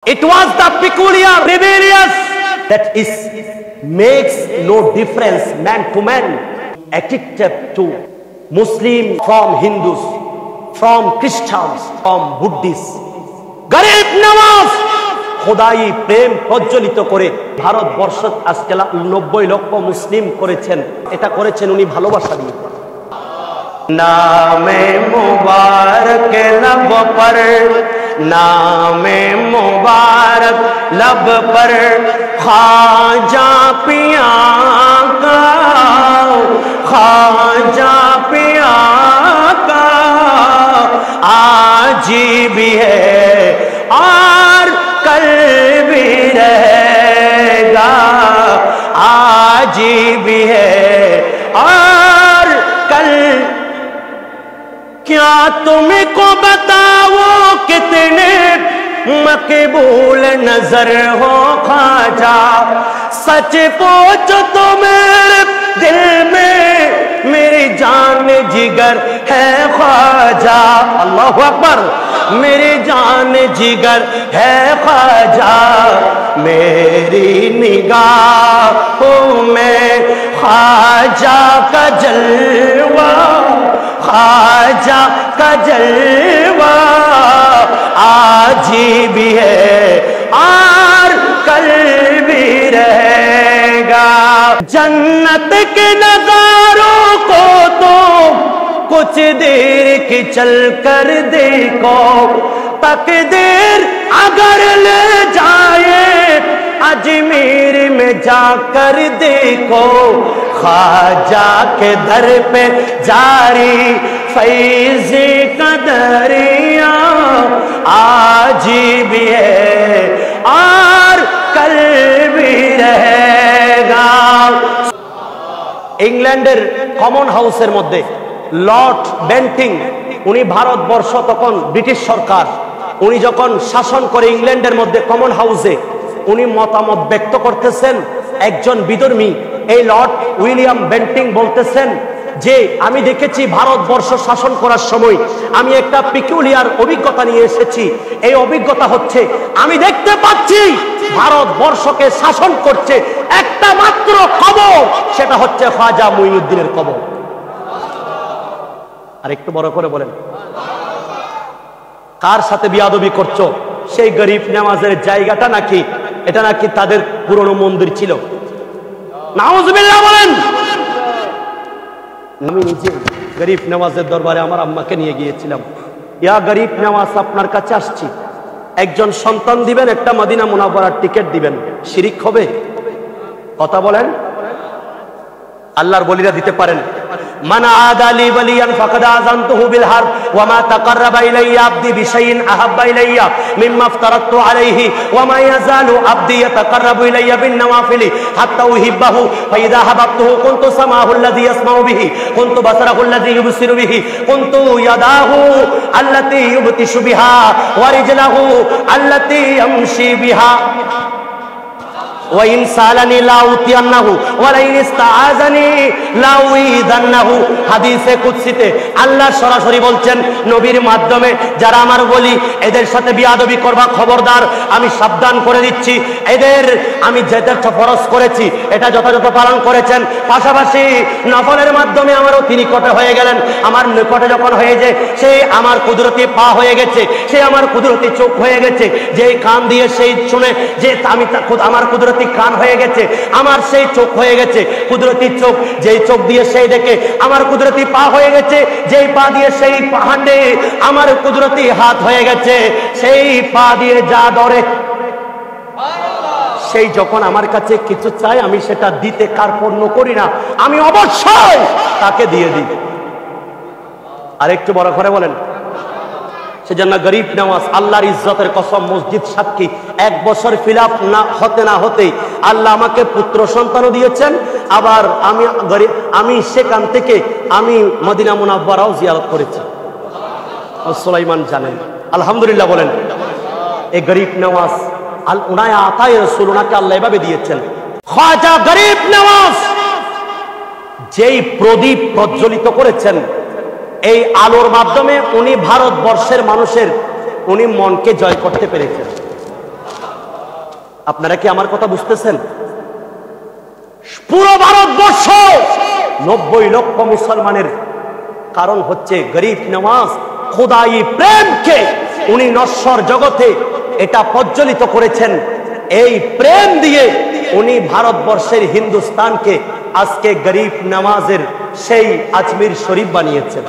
It was the peculiar rebellious that is makes no difference man to man, addicted to Muslim from Hindus, from Christians, from Buddhists. গরিব নওয়াজ খোদাই প্রেম প্রজ্বলিত করে ভারতবর্ষ আজকে 90 লক্ষ মুসলিম করেছেন। এটা করেছেন উনি ভালোবাসা দিয়ে। নামে মুবারক लब पर, नामे मुबारक लब पर, ख्वाजा पिया का, ख्वाजा पिया का आज भी है और कल भी रहेगा, आज भी है और कल। क्या तुमको बताओ कितने मकबूल नजर हो ख्वाजा, सच पूछो तो मेरे दिल में मेरी जान जिगर है ख्वाजा। अल्लाह अकबर। मेरी जान जिगर है ख्वाजा, मेरी निगाहों में ख्वाजा का जलवा, ख्वाजा का जलवा आज भी है और कल भी रहेगा। जन्नत के नजारों को तो कुछ देर की चल कर देखो, तकदीर अगर ले जाए अजमेर में जाकर देखो, ख्वाजा के दर पे जारी फैज़ का दरिया आज भी है और कल भी रहेगा। इंग्लैंडের কমন হাউসের মধ্যে লর্ড বেন্টিং, উনি ভারতবর্ষ তখন ব্রিটিশ সরকার, উনি যখন শাসন করে ইংল্যান্ডের মধ্যে কমন হাউসে উনি মতামত ব্যক্ত করতেছেন। একজন বিধর্মী এই লর্ড উইলিয়াম বেন্টিং বলতেছেন যে আমি দেখেছি ভারতবর্ষ শাসন করার সময় আমি একটা পিকুলিয়ার অভিজ্ঞতা নিয়ে এসেছি। এই অভিজ্ঞতা হচ্ছে আমি দেখতে পাচ্ছি ভারতবর্ষকে শাসন করছে একটা মাত্র কবর, সেটা হচ্ছে খ্বাজা মুঈনুদ্দিনের কবর। আর একটু বড় করে বলেন, কার সাথে বিয়াদবি করছো? সেই গরিব নামাজের জায়গাটা নাকি এটা নাকি তাদের পুরনো মন্দির ছিল? নাউজুবিল্লাহ বলেন। আমি নিজে গরিব নামাজের দরবারে আমার আম্মাকে নিয়ে গিয়েছিলাম। ইয়া গরিব নামাজ, আপনার কাছে আসছি, একজন সন্তান দিবেন, একটা মদিনা মুনাওয়ারার টিকিট দিবেন, শিরিক হবে? কথা বলেন। আল্লাহর বলিরা দিতে পারেন। মান আদালি ওয়ালিয়ান ফাকাদ আযানতুহু বিল হারব ওয়া মা তাকাররাবা ইলাইয়া আবদি বিশাইইন আহাব্বা ইলাইয়া মিম্মা আফতারাতু আলাইহি ওয়া মা ইয়াজালু আবদি ইয়াতাকাররাবু ইলাইয়া বিন নওয়াফিলি হাত্তা উহিব্বাহু ফা ইযা হাবাবতুহু কুনতু সামাহু আল্লাযী ইয়াসমাউ বিহি কুনতু বাসারাহু আল্লাযী ইউবসিরু বিহি কুনতু ইয়াদাহু আল্লাতী ইউবতিশু বিহা ওয়া রিজলাহু আল্লাতী ইয়ামশি বিহা وإن سألني لأعطينه ولئن استعاذني لأعيذنه। হাদিসে কুদসিতে আল্লাহ সরাসরি বলছেন নবীর মাধ্যমে, যারা আমার বলি এদের সাথে বিয়াদবি করবা খবরদার, আমি সাবধান করে দিচ্ছি। এদের আমি যেটা ফরজ করেছি এটা যথাযথ পালন করেছেন, পাশাপাশি নফলের মাধ্যমে আমারও তিনি নিকটে হয়ে গেলেন। আমার নিকটে যখন হয়ে যায় সেই আমার কুদরতি পা হয়ে গেছে, সে আমার কুদরতি চোখ হয়ে গেছে, যেই কান দিয়ে সেই শুনে, যে আমি আমার কুদরতি কান হয়ে গেছে, আমার সেই চোখ হয়ে গেছে কুদরতি চোখ, যেই চোখ দিয়ে সেই দেখে, আমার কুদরতি পা হয়ে গেছে, যেই পা দিয়ে সেই হাঁটে, আমার কুদরতি হাত হয়ে গেছে, সেই পা দিয়ে যা ধরে, সেই যখন আমার কাছে কিছু চাই আমি সেটা দিতে কার্পণ্য করি না, আমি অবশ্যই তাকে দিয়ে দিই। আর একটু বড় করে বলেন। সেজন্য গরিব নামাজ আল্লাহর ইজ্জতের কসম, মসজিদ সাক্ষী, 1 বছর ফিলাপ না হতেই আল্লাহ আমাকে পুত্র সন্তানও দিয়েছেন। আবার আমি সেখান থেকে আমি মদিনা মুনাওয়ারাও জিয়ারত করেছি। সুলাইমান জানেন, আলহামদুলিল্লাহ বলেন। এই গরিব নামাজ উনায় আতায়ে রাসূল, উনাকে আল্লাহ এভাবে দিয়েছেন। খ্বাজা গরিব নওয়াজ যেই প্রদীপ প্রজ্বলিত করেছেন, এই আলোর মাধ্যমে উনি ভারতবর্ষের মানুষের উনি মনকে জয় করতে পেরেছেন। আপনারা কি আমার কথা বুঝতেছেন? পুরো ভারতবর্ষ 90 লক্ষ মুসলমানের কারণ হচ্ছে গরিব নওয়াজ। খোদাই প্রেমকে উনি নশ্বর জগতে এটা প্রজ্বলিত করেছেন। এই প্রেম দিয়ে উনি ভারতবর্ষের হিন্দুস্তানকে আজকে গরিব নওয়াজের সেই আজমির শরীফ বানিয়েছেন।